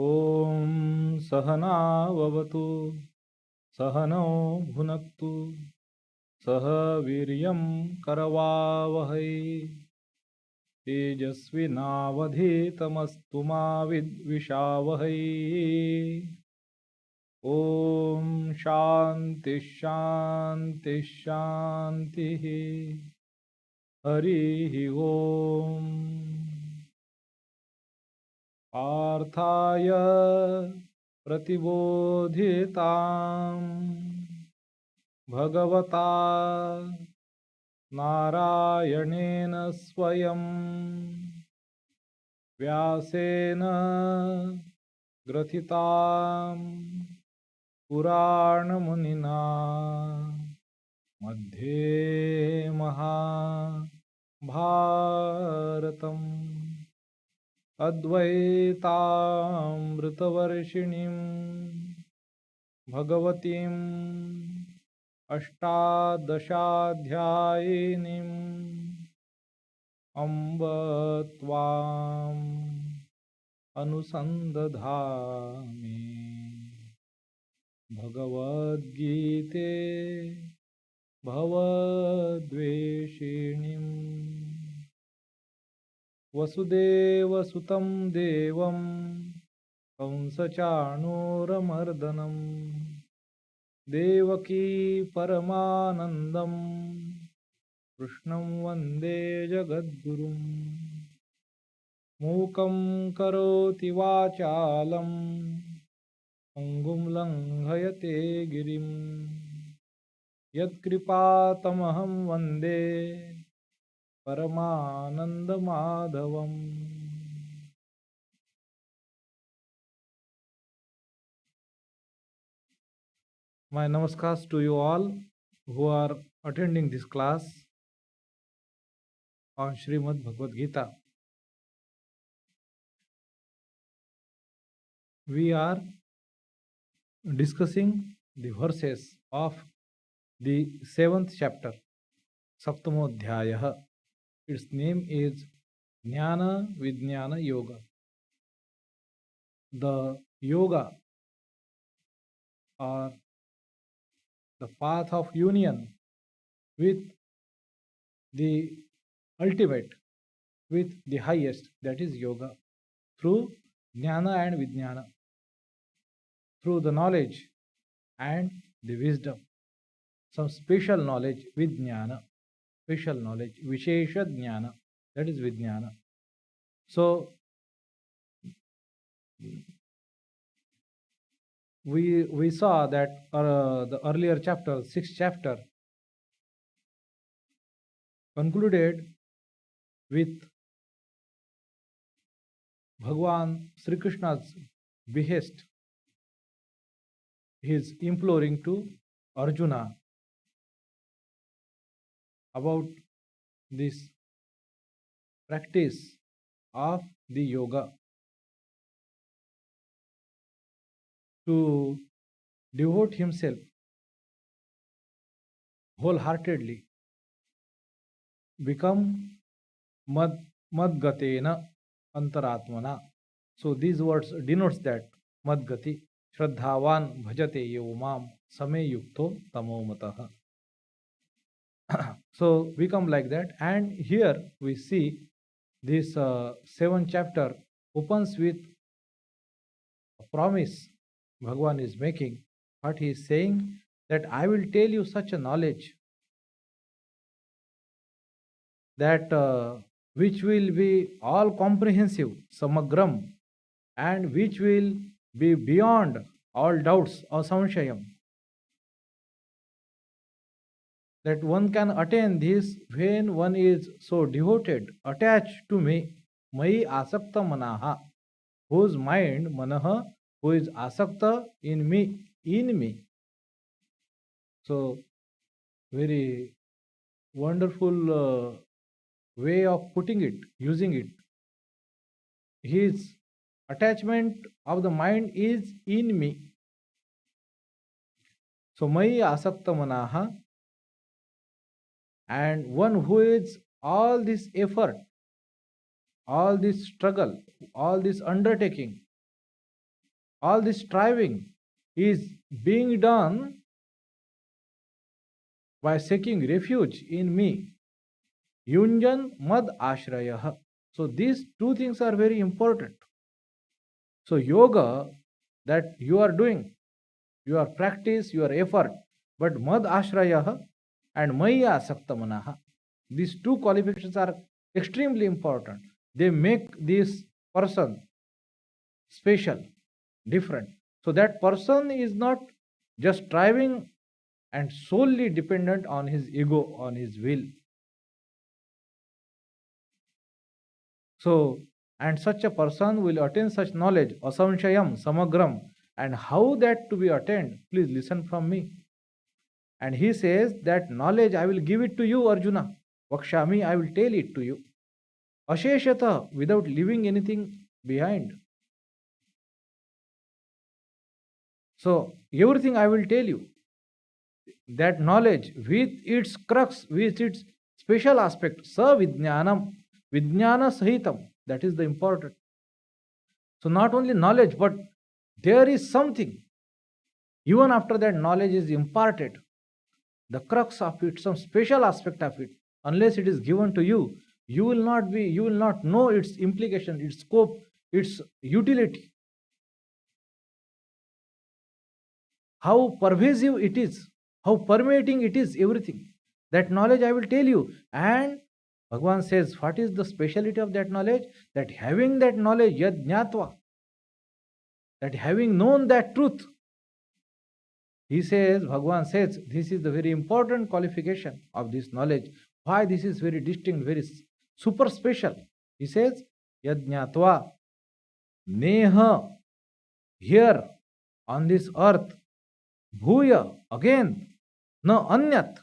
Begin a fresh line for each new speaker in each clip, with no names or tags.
ॐ सहनाववतु सहनौ भुनक्तु सह वीर्यं करवावहै तेजस्विनावधीतमस्तु मा विद्विषावहै। ॐ शान्ति शान्ति शान्तिः। हरिः ॐ। पार्थाय प्रतिबोधितां भगवता नारायणेन स्वयं व्यासेन ग्रथितां पुराणमुनिना मध्ये महाभारतम् अद्वैतामृतवर्षिणीं भगवतीम् अष्टादशाध्यायिनीम् अम्ब त्वाम् अनुसन्दधामि। भगवद्गीते भवद्वेषिणीम् वसुदेवसुतं देवं कंसचाणूरमर्दनं देवकी परमानन्दं कृष्णं वन्दे जगद्गुरुं। मूकं करोति वाचालं पङ्गुं लङ्घयते गिरिं यत्कृपातमहं वन्दे परमानन्दमाधवम्। My namaskars to you all who are attending this class on Srimad Bhagavad Gita. We are discussing the verses of the 7th chapter, Saptamodhyayah. Its name is Jnana Vijnana Yoga. The yoga or the path of union with the ultimate, with the highest, that is yoga, through Jnana and Vijnana, through the knowledge and the wisdom. Some special knowledge with Jnana, special knowledge, Vishesha Jnana, that is Vijnana. So, we saw that the earlier chapter, 6th chapter, concluded with Bhagwan Sri Krishna's behest. He is imploring to Arjuna about this practice of the yoga, to devote himself wholeheartedly, become madgatena antaratmana. So these words denotes that madgati, shraddhavan bhajate yomam same yukto tamomataha. So become like that. And here we see this 7th chapter opens with a promise Bhagwan is making. What he is saying, that I will tell you such a knowledge that which will be all comprehensive, samagram, and which will be beyond all doubts or samshayam. That one can attain this when one is so devoted, attached to me, mai asakta manaha, whose mind, manaha, who is asakta in me, in me. So, very wonderful way of putting it, using it. His attachment of the mind is in me. So, mai asakta manaha, and one who is all this effort, all this struggle, all this undertaking all this striving is being done by seeking refuge in me. Yunjan mad ashrayah. So these two things are very important. So yoga that you are doing, your practice, your effort, but mad ashrayah and maya saktamanaha. These two qualifications are extremely important. They make this person special, different. So that person is not just striving and solely dependent on his ego, on his will. So, and such a person will attain such knowledge, asamshayam, samagram, and how that to be attained, please listen from me. And he says that knowledge I will give it to you, Arjuna. Vakshami, I will tell it to you. Asheshata, without leaving anything behind. So, everything I will tell you. That knowledge with its crux, with its special aspect, sa vijnanam, vijnana sahitam, that is the important. So not only knowledge, but there is something. Even after that knowledge is imparted, the crux of it, some special aspect of it, unless it is given to you, you will not know its implication, its scope, its utility. How pervasive it is, how permeating it is, everything. That knowledge I will tell you. And Bhagavan says, what is the speciality of that knowledge? That having that knowledge, yad jnatva, that having known that truth, he says, Bhagavan says, this is the very important qualification of this knowledge. Why this is very distinct, very super special. He says, yad jnatva, neha, here on this earth, bhuya, again, na anyat,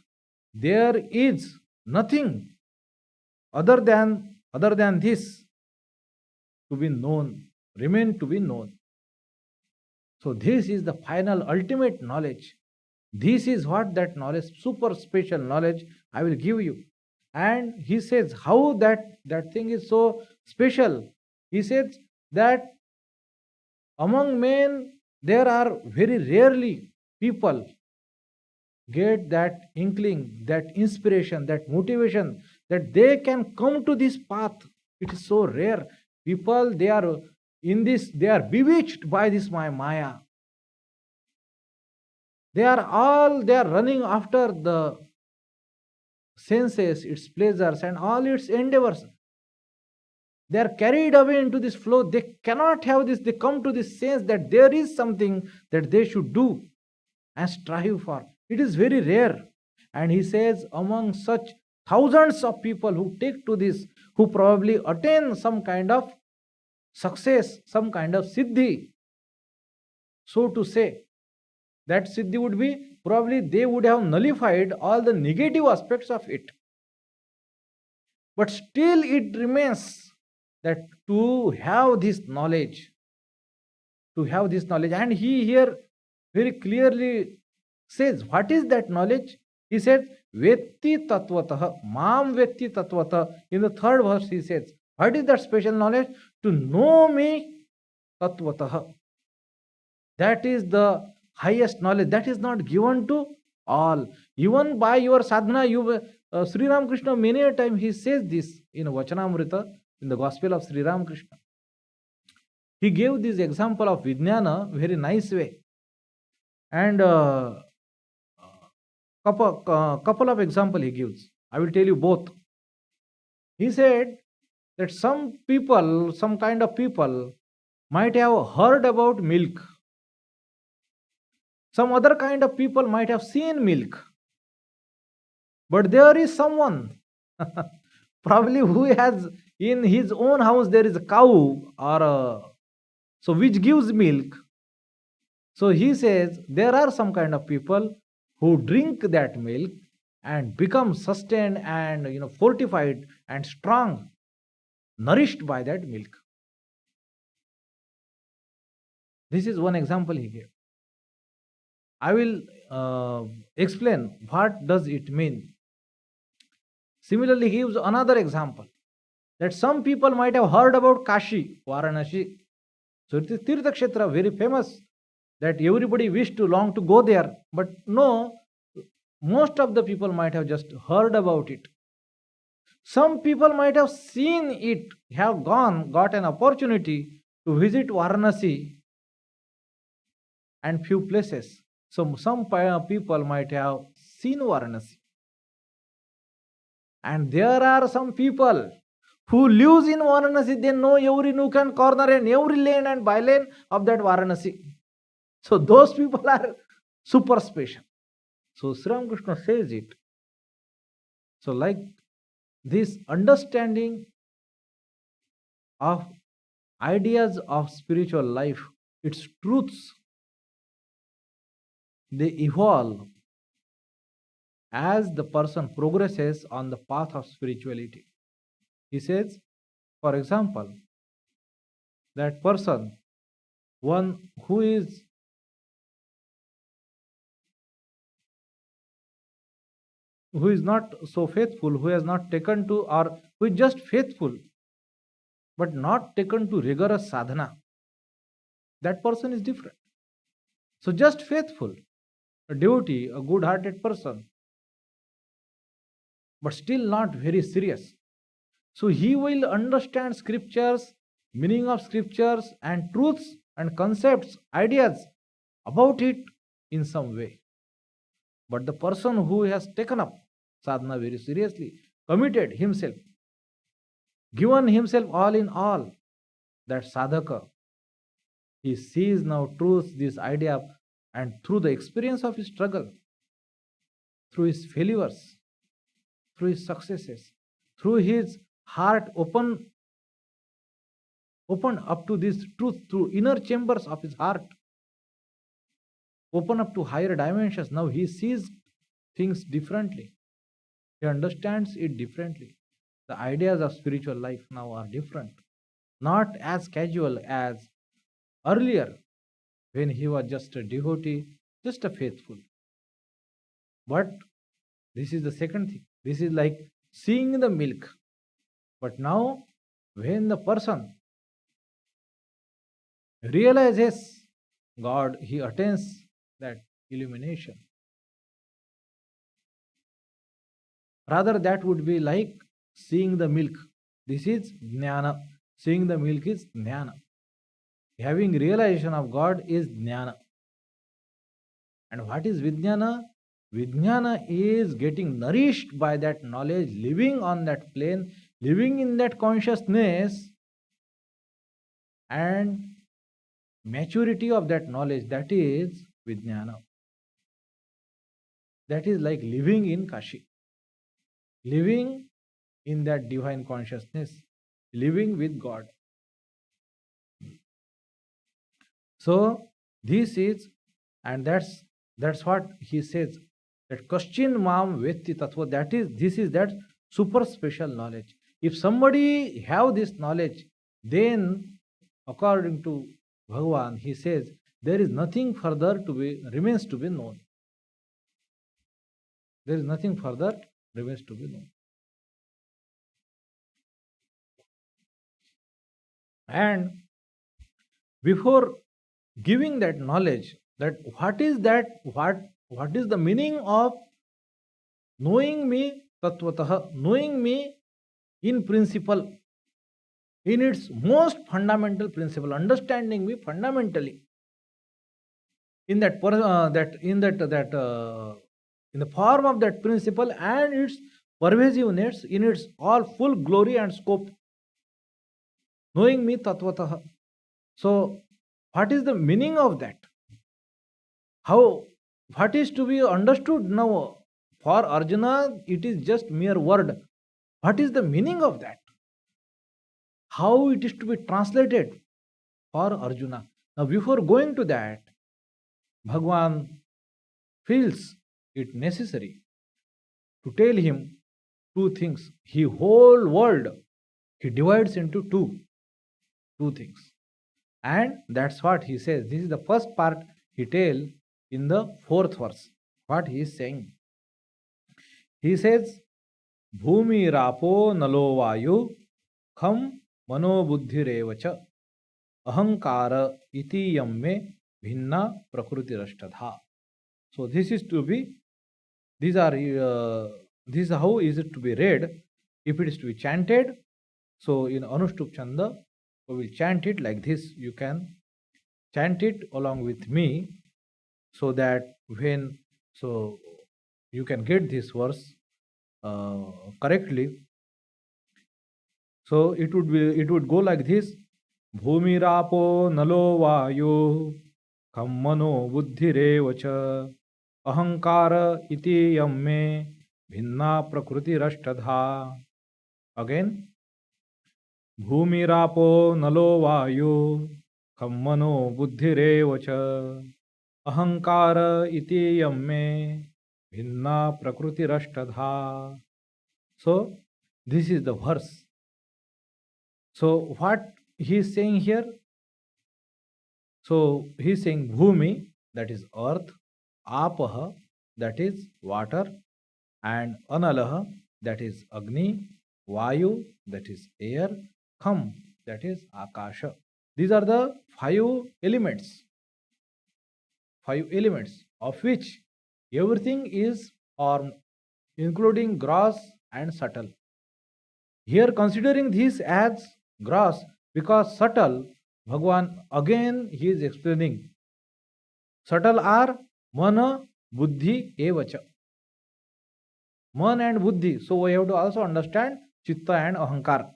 there is nothing other than this to be known, remain to be known. So this is the final ultimate knowledge. This is what that knowledge, super special knowledge, I will give you. And he says how that thing is so special. He says that among men there are very rarely people get that inkling, that inspiration, that motivation, that they can come to this path. It is so rare. People, they are in this, they are bewitched by this Maya. They are running after the senses, its pleasures, and all its endeavors. They are carried away into this flow. They cannot have this. They come to this sense that there is something that they should do and strive for. It is very rare. And he says, among such thousands of people who take to this, who probably attain some kind of success, some kind of siddhi, so to say, that siddhi would be, probably they would have nullified all the negative aspects of it. But still it remains that to have this knowledge, and he here very clearly says, what is that knowledge? He said, Vetti Tatvatah, Mam Vetti Tatvatah. In the third verse, he says, what is that special knowledge? To know me Tatvatah. That is the highest knowledge. That is not given to all. Even by your sadhana, Sri Ramakrishna, many a time he says this in Vachanamrita, in the Gospel of Sri Ramakrishna. He gave this example of Vijnana very nice way. And couple of example he gives. I will tell you both. He said that some people, some kind of people might have heard about milk. Some other kind of people might have seen milk. But there is someone probably who has in his own house there is a cow or so which gives milk. So he says there are some kind of people who drink that milk and become sustained and fortified and strong, nourished by that milk. This is one example he gave. I will explain what does it mean. Similarly, he gives another example that some people might have heard about Kashi, Varanasi. So it is Tirtha Kshetra, very famous, that everybody wished to long to go there. But no, most of the people might have just heard about it. Some people might have seen it, have got an opportunity to visit Varanasi and few places. So some people might have seen Varanasi. And there are some people who lives in Varanasi, they know every nook and corner and every lane and by lane of that Varanasi. So those people are super special. So Sri Ramakrishna says it. So like this understanding of ideas of spiritual life, its truths, they evolve as the person progresses on the path of spirituality. He says, for example, that person, one who is not so faithful, who has not taken to, or who is just faithful but not taken to rigorous sadhana, that person is different. So just faithful, a devotee, a good hearted person, but still not very serious. So he will understand scriptures, meaning of scriptures, and truths and concepts, ideas about it in some way. But the person who has taken up sadhana very seriously, committed himself, given himself all in all, that sadhaka, he sees now truth, this idea, and through the experience of his struggle, through his failures, through his successes, through his heart open up to this truth, through inner chambers of his heart, open up to higher dimensions. Now he sees things differently. He understands it differently. The ideas of spiritual life now are different. Not as casual as earlier when he was just a devotee, just a faithful. But this is the second thing. This is like seeing the milk. But now, when the person realizes God, he attains that illumination. Rather, that would be like seeing the milk. This is jnana. Seeing the milk is jnana. Having realization of God is jnana. And what is vijnana? Vijnana is getting nourished by that knowledge, living on that plane, living in that consciousness, and maturity of that knowledge, that is vijnana. That is like living in Kashi, living in that divine consciousness, living with God. So this is, and that's what he says, that Kaschin Mam Vetti Tattva, this is that super special knowledge. If somebody have this knowledge, then according to Bhagavan, he says there is nothing further remains to be known. There is nothing further remains to be known. And before giving that knowledge, that what is the meaning of knowing me tatvatah, knowing me in principle, in its most fundamental principle, understanding me fundamentally in that in the form of that principle and its pervasiveness in its all full glory and scope, knowing me tatvatah. So what is the meaning of that? What is to be understood now? For Arjuna, it is just mere word. What is the meaning of that? How it is to be translated for Arjuna? Now, before going to that, Bhagwan feels it necessary to tell him two things. He whole world he divides into two things, and that's what he says. This is the first part he tells in the fourth verse. What he is saying? He says, Bhumi rapo nalo vayu kham mano buddhi revacha. ahankara iti yamme bhinna prakrutirashtadha. So this is to be, these are, this is how is it to be read. If it is to be chanted, so in Anushtup Chanda, we will chant it like this. You can chant it along with me, so that when, so you can get this verse correctly. So it would go like this: Bhumirapo nalo vayu kammano buddhirev cha ahankara iti yamme bhinna prakriti rashtadha. Again, Bhumirapo nalo vayu kammano buddhirev cha ahankara iti yamme bhinna prakriti rashtadha. So this is the verse. So what he is saying here? So he is saying Bhumi, that is earth, Apaha, that is water, and Analaha, that is Agni, Vayu, that is air, Kham, that is Akasha. These are the five elements of which everything is formed, including gross and subtle. Here considering this as gross, because subtle, Bhagwan again he is explaining. Subtle are mana, buddhi, evacha. Man and buddhi. So we have to also understand chitta and ahankar.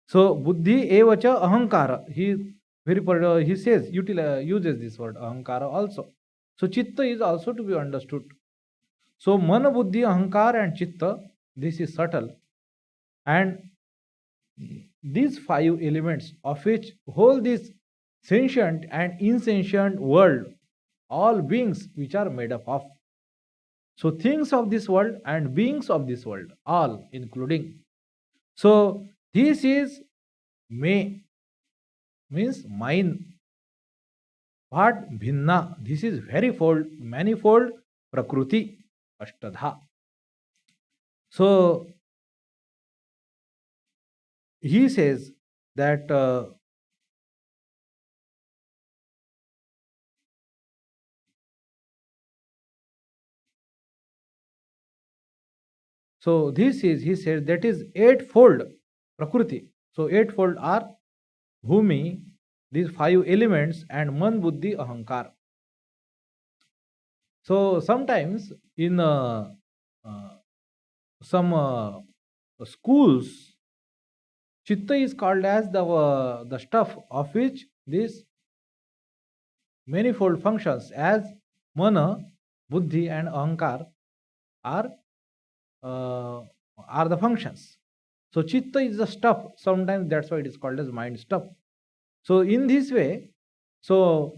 So buddhi, evacha, ahankara. He says, uses this word ahankara also. So chitta is also to be understood. So mana, buddhi, ahankar and chitta, this is subtle. And these five elements of which whole this sentient and insentient world, all beings which are made up of. So things of this world and beings of this world, all including. So this is me, means mine. What? Bhinna. This is varifold, manifold, prakruti, ashtadha. So he says that so this is, he says, that is eightfold prakriti. So eightfold are Bhumi, these five elements, and Man, Buddhi, Ahankar. So sometimes in some schools, Chitta is called as the stuff of which these manifold functions as Mana, Buddhi, and Ahankar are the functions. So Chitta is the stuff. Sometimes that's why it is called as mind stuff. So in this way, so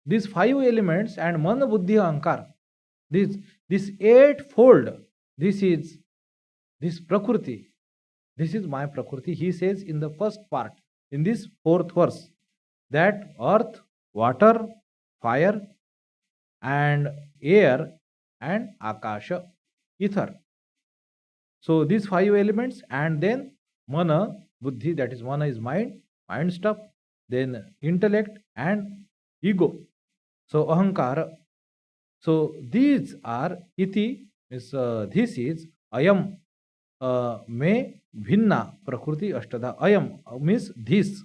these five elements and Mana, Buddhi, Ahankar, this eightfold, this is this Prakriti. This is my Prakriti. He says in the first part, in this fourth verse, that earth, water, fire, and air, and Akasha, ether. So these five elements, and then Mana, Buddhi, that is Mana is mind stuff, then intellect and ego. So Ahankara. So these are iti, means this is ayam me bhinna prakriti ashtadha. Ayam means this.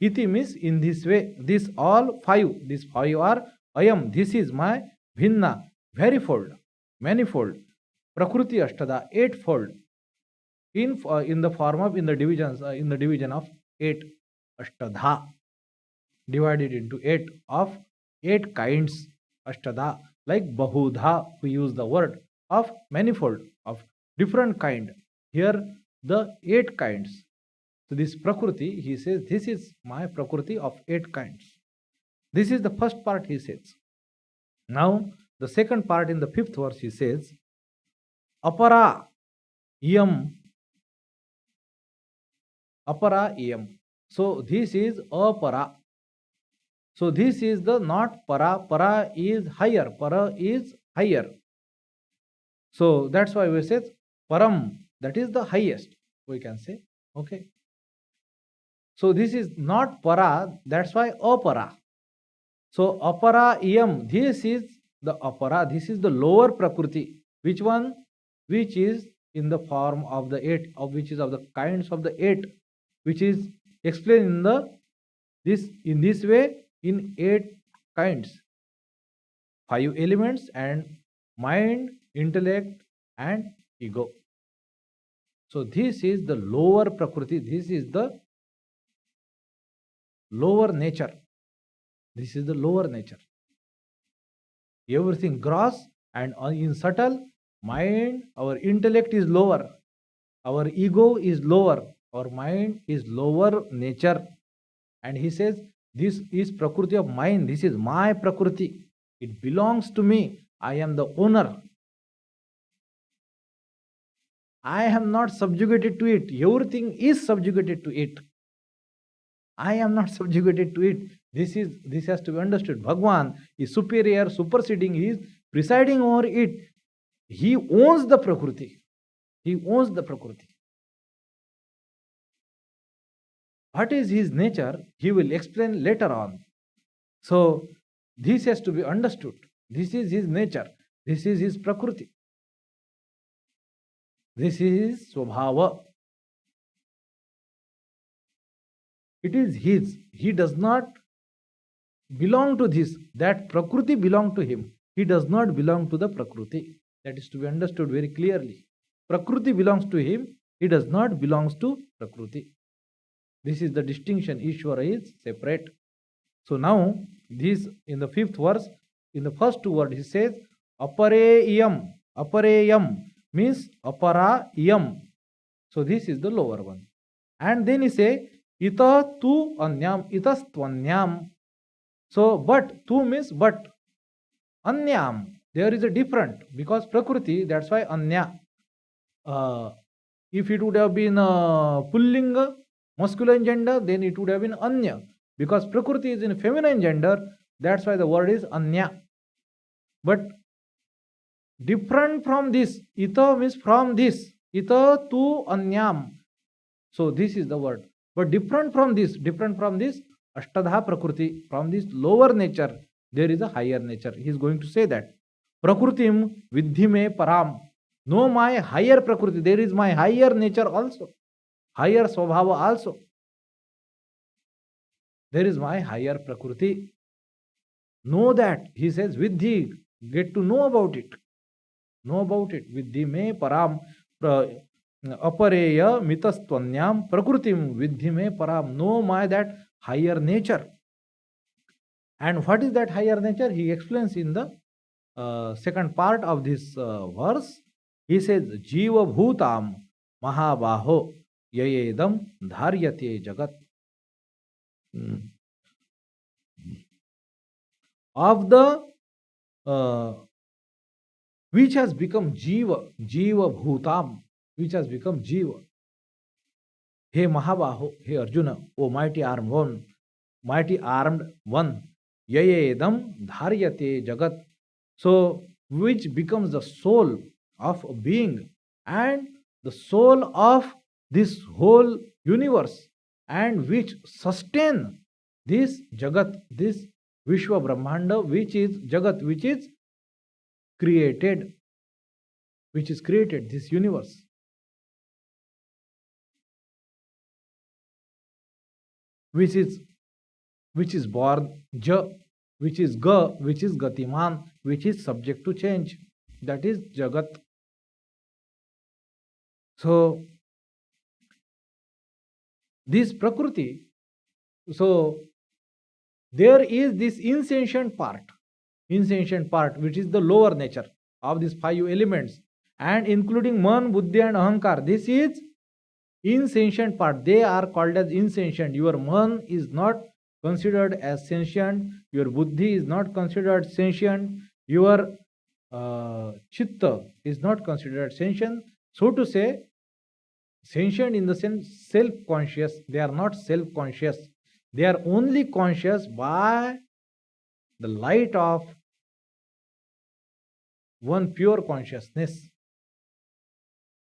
Iti means in this way. These all five. These five are ayam. This is my bhinna, varifold, manifold. Prakriti ashtadha, eightfold. In the form of, in the division of eight, ashtadha, divided into eight, of eight kinds, ashtadha, like bahudha, we use the word of manifold, of different kind. Here the eight kinds. So this prakriti, he says, this is my prakriti of eight kinds. This is the first part, he says. Now the second part, in the fifth verse, he says, apara iyam. Apara iyam. So this is apara. So this is the not para. Para is higher. Para is higher. So that's why we say param. That is the highest, we can say. Okay. So this is not para, that's why apara. So apara iyam, this is the apara, this is the lower prakriti. Which one? Which is in the form of the eight, of which is of the kinds of the eight, which is explained in the in this way in eight kinds. 5 elements and mind, intellect and ego. So this is the lower prakriti, this is the lower nature. This is the lower nature. Everything gross and in subtle, mind, our intellect is lower, our ego is lower, our mind is lower nature. And he says, this is prakriti of mind, this is my prakriti. It belongs to me. I am the owner. I am not subjugated to it. Everything is subjugated to it. I am not subjugated to it. This has to be understood. Bhagwan is superior, superseding, he is presiding over it. He owns the prakriti. He owns the prakriti. What is his nature? He will explain later on. So this has to be understood. This is his nature. This is his prakriti. This is his swabhava. It is his. He does not belong to this. That prakriti belong to him. He does not belong to the prakriti. That is to be understood very clearly. Prakriti belongs to him. He does not belong to prakriti. This is the distinction. Ishvara is separate. So now, this in the 5th verse, in the first 2 words, he says, apareyam. Apareyam means apara yam. So this is the lower one. And then he says, ita tu anyam, itastvanyam. So, but, tu means but. Anyam, there is a different, because prakriti, that's why anya. If it would have been pullinga, masculine gender, then it would have been anya. Because prakriti is in feminine gender, that's why the word is anya. But different from this, ita means from this, ita tu anyam. So this is the word. But different from this, ashtadha prakriti, from this lower nature, there is a higher nature. He is going to say that. Prakritim vidhi me param. Know my higher prakriti. There is my higher nature also. Higher swabhava also. There is my higher prakriti. Know that. He says, vidhi. Get to know about it. Know about it. Vidhi me param. Apareya mitastvanyam prakritim vidhi me param. Know my that higher nature. And what is that higher nature? He explains in the second part of this verse. He says, Jiva bhutam mahabaho yayedam dharyate jagat. Of the which has become Jiva, Jiva bhutam, which has become Jiva. He Mahabaho, he Arjuna, O mighty armed one, Yayedam dharyate jagat. So, which becomes the soul of a being and the soul of this whole universe, and which sustain this jagat, this Vishwa Brahmanda, which is jagat, which is created, this universe. Which is born, ja, which is ga, which is gatiman, which is subject to change. That is jagat. So this prakriti, so there is this insentient part, which is the lower nature of these 5 elements, and including man, buddhi and ahankar. This is insentient part. They are called as insentient. Your man is not considered as sentient, your buddhi is not considered sentient, your chitta is not considered sentient. So to say, sentient in the sense self-conscious. They are not self-conscious. They are only conscious by the light of one pure consciousness.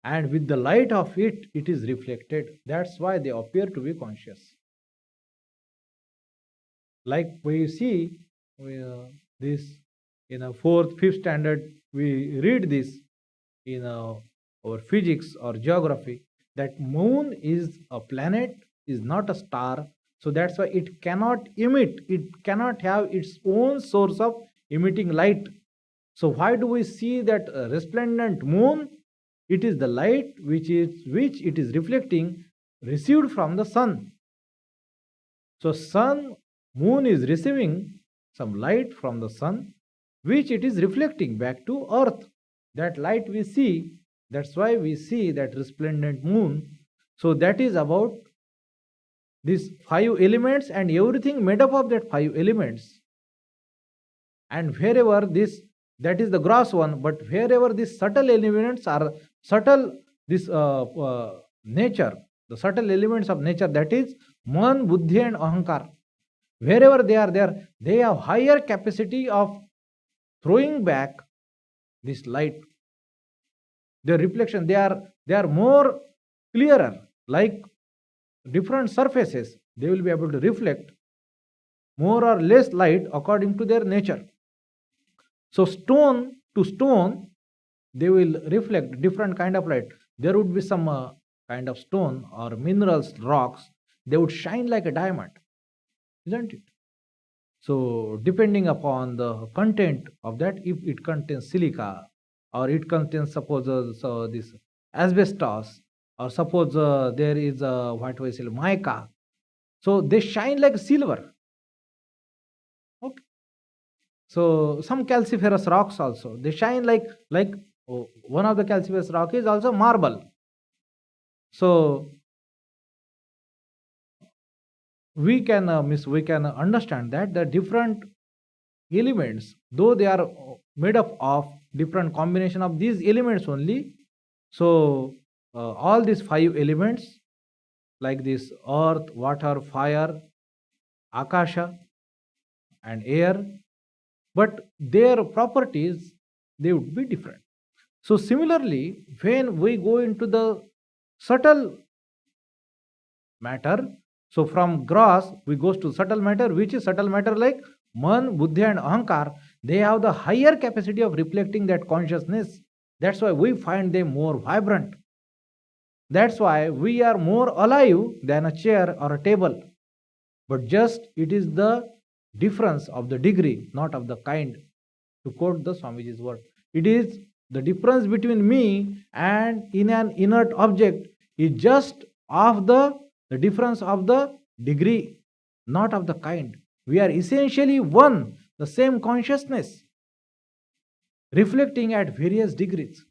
And with the light of it, it is reflected. That's why they appear to be conscious. like we see this in a fourth, fifth standard, we read this in our physics or geography, that moon is a planet, is not a star. So that's why it cannot emit, it cannot have its own source of emitting light. So why do we see that resplendent moon? It is the light which it is reflecting, received from the sun. So sun, moon is receiving some light from the sun, which it is reflecting back to earth. That light we see, that's why we see that resplendent moon. So that is about these five elements and everything made up of that five elements. And wherever this, that is the gross one, but wherever these subtle elements are subtle, this nature, the subtle elements of nature, that is man, buddhi and ahankar, wherever they are there, they have higher capacity of throwing back this light. Their reflection, they are more clearer, like different surfaces, they will be able to reflect more or less light according to their nature. So stone to stone, they will reflect different kind of light. There would be some kind of stone or minerals, rocks, they would shine like a diamond, isn't it? So depending upon the content of that, if it contains silica, or it contains, suppose this asbestos, or suppose there is what we say mica, so they shine like silver. Okay. So some calciferous rocks also, they shine like one of the calciferous rock is also marble. So we can we can understand that the different elements, though they are made up of different combination of these elements only. So all these five elements, like this earth, water, fire, akasha and air, but their properties, they would be different. So similarly, when we go into the subtle matter, so from gross we goes to subtle matter, which is subtle matter like man, buddhi and ahankar, they have the higher capacity of reflecting that consciousness. That's why we find them more vibrant. That's why we are more alive than a chair or a table. But just it is the difference of the degree, not of the kind. To quote the Swamiji's word, it is the difference between me and in an inert object is just of the difference of the degree, not of the kind. We are essentially one, the same consciousness, reflecting at various degrees.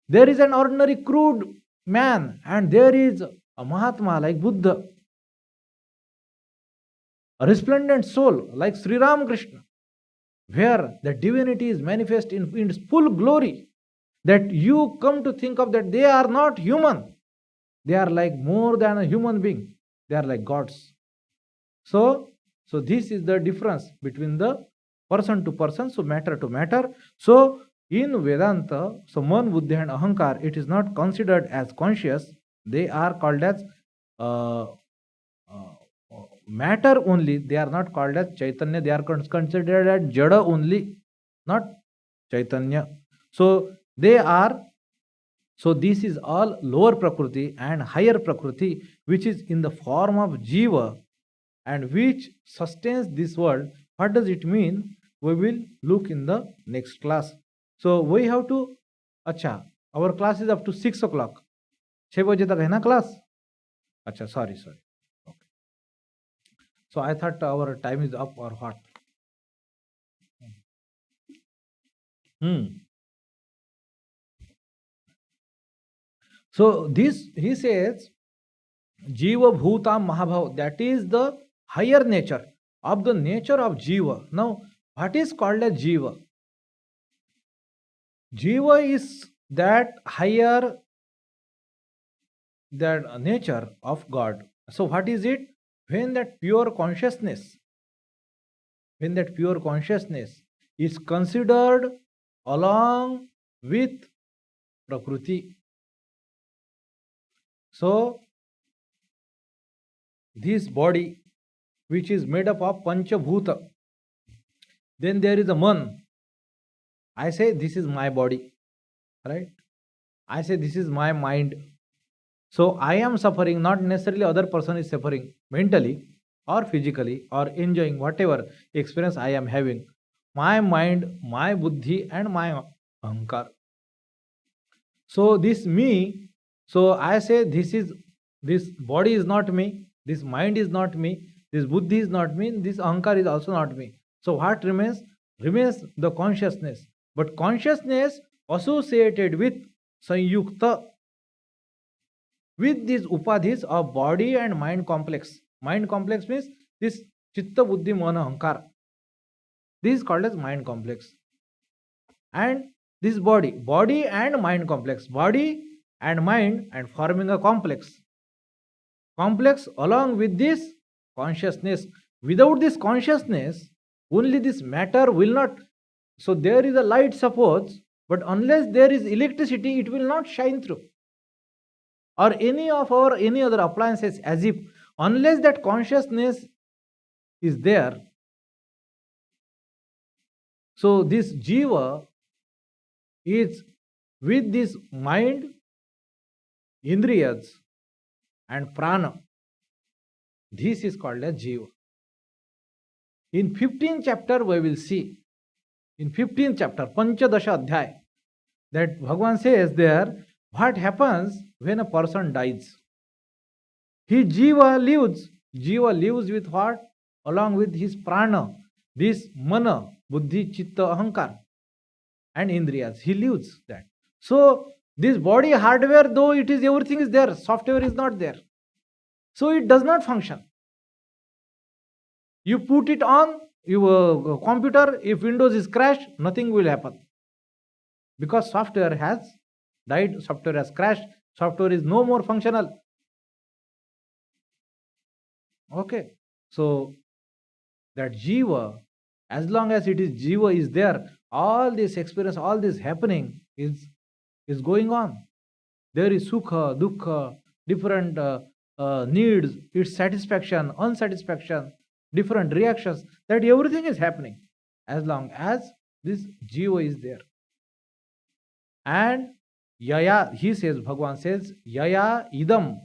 There is an ordinary crude man, and there is a Mahatma like Buddha, a resplendent soul like Sri Ramakrishna, where the divinity is manifest in its full glory, that you come to think of that they are not human, they are like more than a human being, they are like gods. So this is the difference between the person to person, so matter to matter. So in Vedanta, so man, buddhi and ahankar, it is not considered as conscious, they are called as uh, uh, matter only, they are not called as chaitanya, they are considered as jada only, not chaitanya. So they are, so this is all lower prakriti and higher prakriti, which is in the form of jiva and which sustains this world. What does it mean? We will look in the next class. So we have to, acha, our class is up to 6 o'clock. 6 baje tak hai na class? Acha, sorry. Okay. So I thought our time is up or what? So this, he says, Jiva Bhuta Mahabhav, that is the higher nature of the nature of Jiva. Now, what is called as Jiva? Jiva is that higher, that nature of God. So what is it? When that pure consciousness is considered along with Prakriti. So this body which is made up of Panchabhuta. Then there is a Man. I say this is my body, right? I say this is my mind. So I am suffering, not necessarily other person is suffering mentally or physically or enjoying whatever experience I am having. My mind, my buddhi and my ahankar. So this me, so I say this body is not me, this mind is not me, this buddhi is not me, this ahankar is also not me. So what remains? Remains the consciousness. But consciousness associated with sanyukta, with these upadhis of body and mind complex. Mind complex means this chitta buddhi mana ahankar. This is called as mind complex. And this body and mind complex, body and mind and forming a complex along with this consciousness. Without this consciousness, only this matter will not. So there is a light, suppose, but unless there is electricity, it will not shine through. Or any other appliances, as if unless that consciousness is there. So this jiva is with this mind, indriyas and prana. This is called as jiva. In 15th chapter we will see, in 15th chapter, Panchadasha Adhyay, that Bhagavan says there, what happens when a person dies? His jiva lives with what? Along with his prana, this mana, buddhi, chitta, ahankar and indriyas. He lives that. So this body hardware, though it is everything is there, software is not there. So it does not function. You put it on your computer, if Windows is crashed, nothing will happen. Because software has died, software has crashed, software is no more functional. Okay. So that jiva, as long as it is jiva is there, all this experience, all this happening is going on. There is sukha, dukkha, different needs, its satisfaction, unsatisfaction, different reactions, that everything is happening as long as this jiva is there. And yaya, he says, Bhagavan says, yaya idam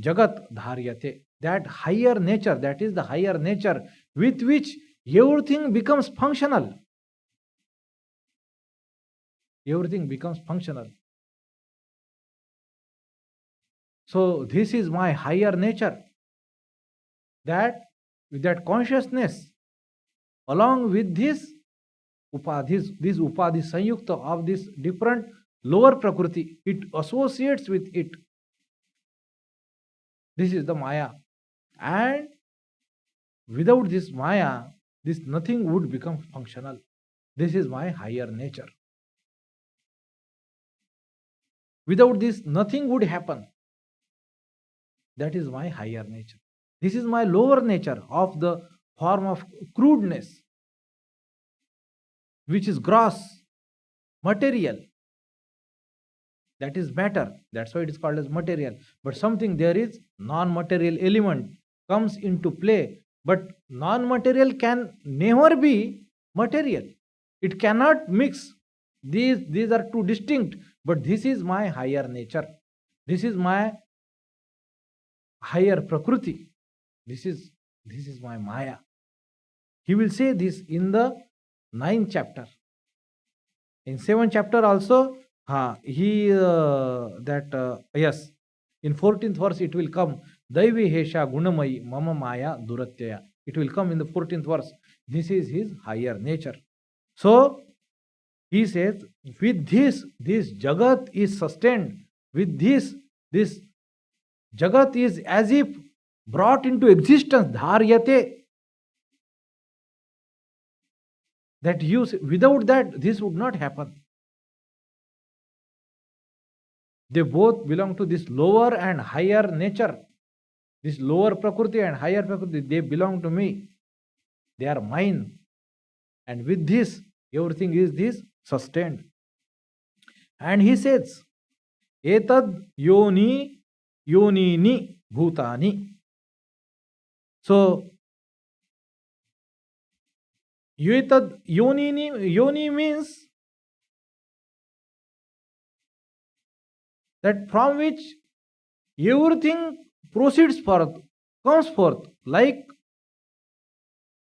jagat dharyate, that higher nature, that is the higher nature with which everything becomes functional. Everything becomes functional. So this is my higher nature. That with that consciousness, along with this upadhis sanyukta of this different lower prakriti, it associates with it. This is the maya. And without this maya, this nothing would become functional. This is my higher nature. Without this, nothing would happen. That is my higher nature. This is my lower nature of the form of crudeness, which is gross, material. That is matter. That's why it is called as material. But something there is non-material element comes into play. But non-material can never be material. It cannot mix. These are two distinct. But this is my higher nature. This is my higher prakriti. This is my maya. He will say this in the 9th chapter. In 7th chapter also, yes, in 14th verse it will come, Daivi Hesha Gunamayi Mama Maya Duratyaya. It will come in the 14th verse. This is his higher nature. So he says, with this Jagat is sustained. With this Jagat is as if brought into existence, dharyate. That without that, this would not happen. They both belong to this lower and higher nature. This lower prakriti and higher prakriti, they belong to me. They are mine. And with this, everything is this sustained. And he says, Etad yonini bhutani. So Yetad yoni means that from which everything proceeds forth, comes forth. Like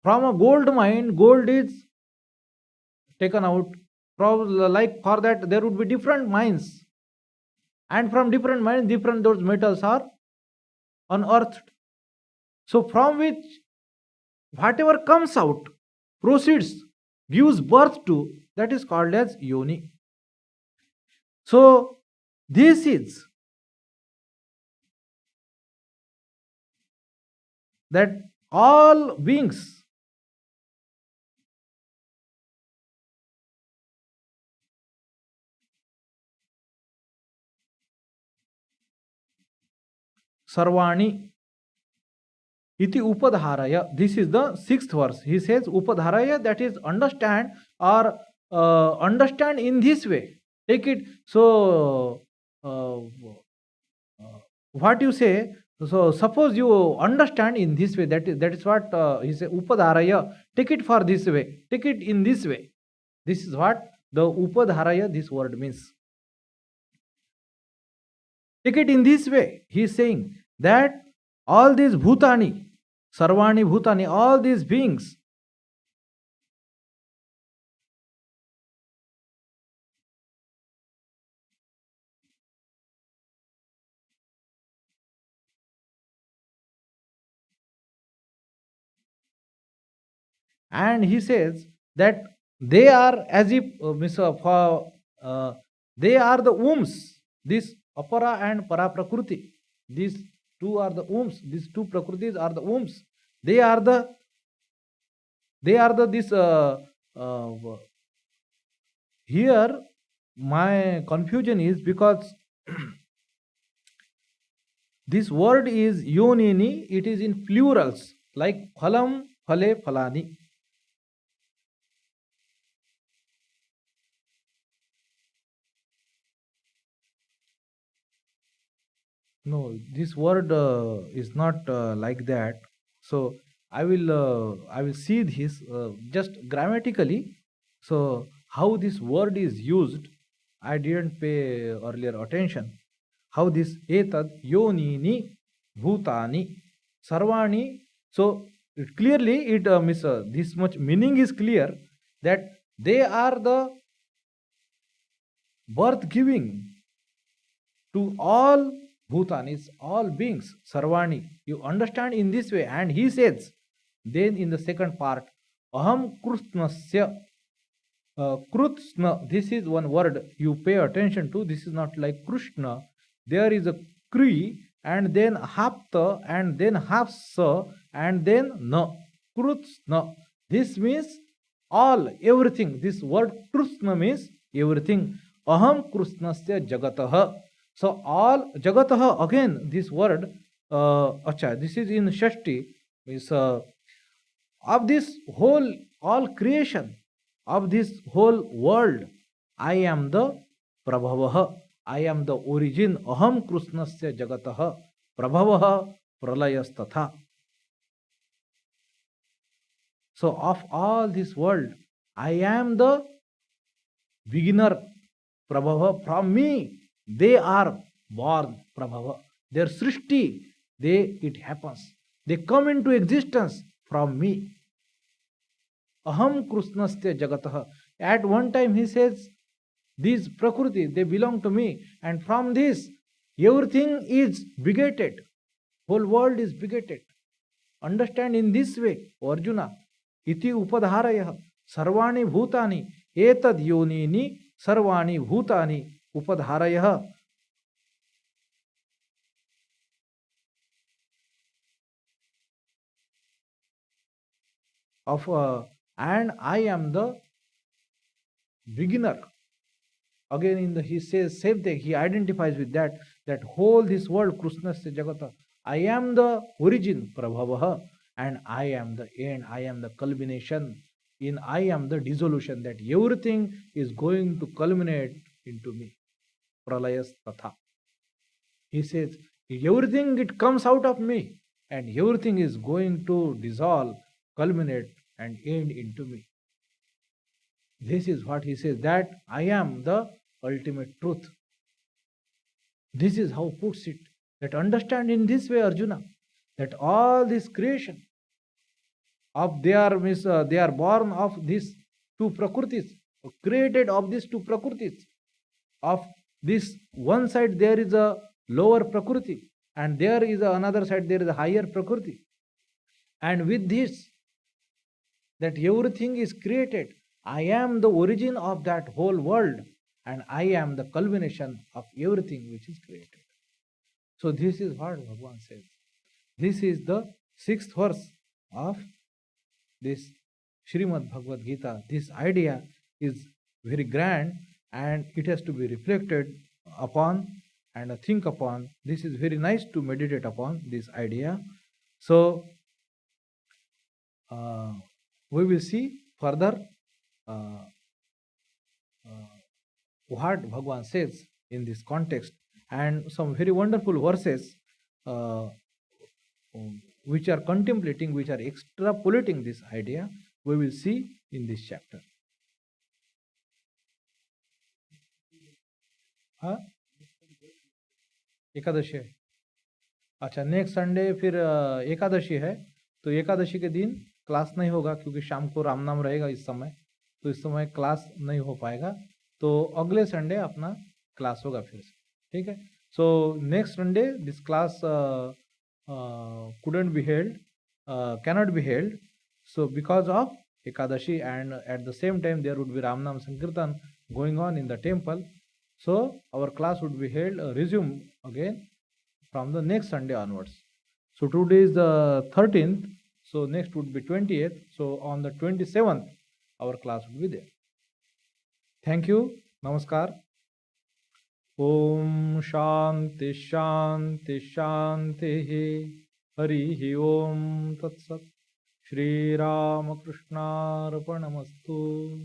from a gold mine, gold is taken out. Like for that, there would be different mines, and from different mines, different those metals are unearthed. So from which whatever comes out, proceeds, gives birth to, that is called as yoni. So this is that all beings sarvani iti upadharaya. This is the sixth verse. He says upadharaya, that is understand, or understand in this way. Take it. So what you say, so suppose you understand in this way, that is what he says upadharaya. Take it for this way, take it in this way. This is what the upadharaya, this word means. Take it in this way. He is saying that all these bhutani, sarvani bhutani, all these beings, and he says that they are as if they are the wombs. This apara and para prakriti, these two are the wombs. These two prakritis are the wombs. They are the this here my confusion is because this word is yonini, it is in plurals, like phalam, phale, phalani. No, this word is not like that. So I will see this just grammatically. So how this word is used, I didn't pay earlier attention. How this etad yonini bhutani sarvani. So clearly it means this much meaning is clear, that they are the birth giving to all bhutanis, all beings, sarvani. You understand in this way. And he says, then in the second part, aham krutnasya. Krutsna, this is one word you pay attention to. This is not like Krishna. There is a kri, and then hapta, and then hapsa, and then na. Krutsna. This means all, everything. This word krusna means everything. Aham krusnasya jagatah. So all jagatah, again this word, acha, this is in Shashti, is of this whole, all creation, of this whole world, I am the prabhavah, I am the origin. Aham krusnasya jagatah prabhavah pralayastatha. So of all this world, I am the beginner, prabhava. From me they are born, prabhava. Their srishti, it happens. They come into existence from me. Aham krusnasya jagatah. At one time he says, these prakriti, they belong to me, and from this everything is begetted. Whole world is begetted. Understand in this way, Arjuna. Iti upadharaya sarvani bhutani etad yonini sarvani bhutani upadharaya. Of and I am the beginner. Again in the, he says same thing. He identifies with that whole this world krusnasya jagata. I am the origin, prabhavaha, and I am the end. I am the culmination. In I am the dissolution, that everything is going to culminate into me. Pralayas tatha. He says everything, it comes out of me, and everything is going to dissolve, culminate, and end into me. This is what he says, that I am the ultimate truth. This is how puts it. That understand in this way, Arjuna, that all this creation of they are born of these two prakritis, created of these two prakritis. Of this one side there is a lower prakriti, and there is another side there is a higher prakriti. And with this, that everything is created, I am the origin of that whole world, and I am the culmination of everything which is created. So this is what Bhagavan says. This is the 6th verse of this Srimad Bhagavad Gita. This idea is very grand, and it has to be reflected upon and think upon. This is very nice to meditate upon this idea. So we will see further what Bhagavan says in this context, and some very wonderful verses which are contemplating, which are extrapolating this idea, we will see in this chapter. हाँ, एकादशी है। अच्छा, next Sunday फिर एकादशी है, तो एकादशी के दिन class नहीं होगा, क्योंकि शाम को रामनाम रहेगा इस समय, तो इस समय क्लास नहीं हो पाएगा। तो अगले संडे अपना क्लास होगा फिर से, ठीक है। So next Sunday this class couldn't be held, cannot be held, so because of Ekadashi, and at the same time there would be Ramnam Sankirtan going on in the temple. So our class would be held, resume again from the next Sunday onwards. So today is the 13th, so next would be 20th. So on the 27th, our class would be there. Thank you. Namaskar. Om Shanti Shanti Shanti. Harihi Om Tat Sat. Shri Ramakrishna Arpanamastu.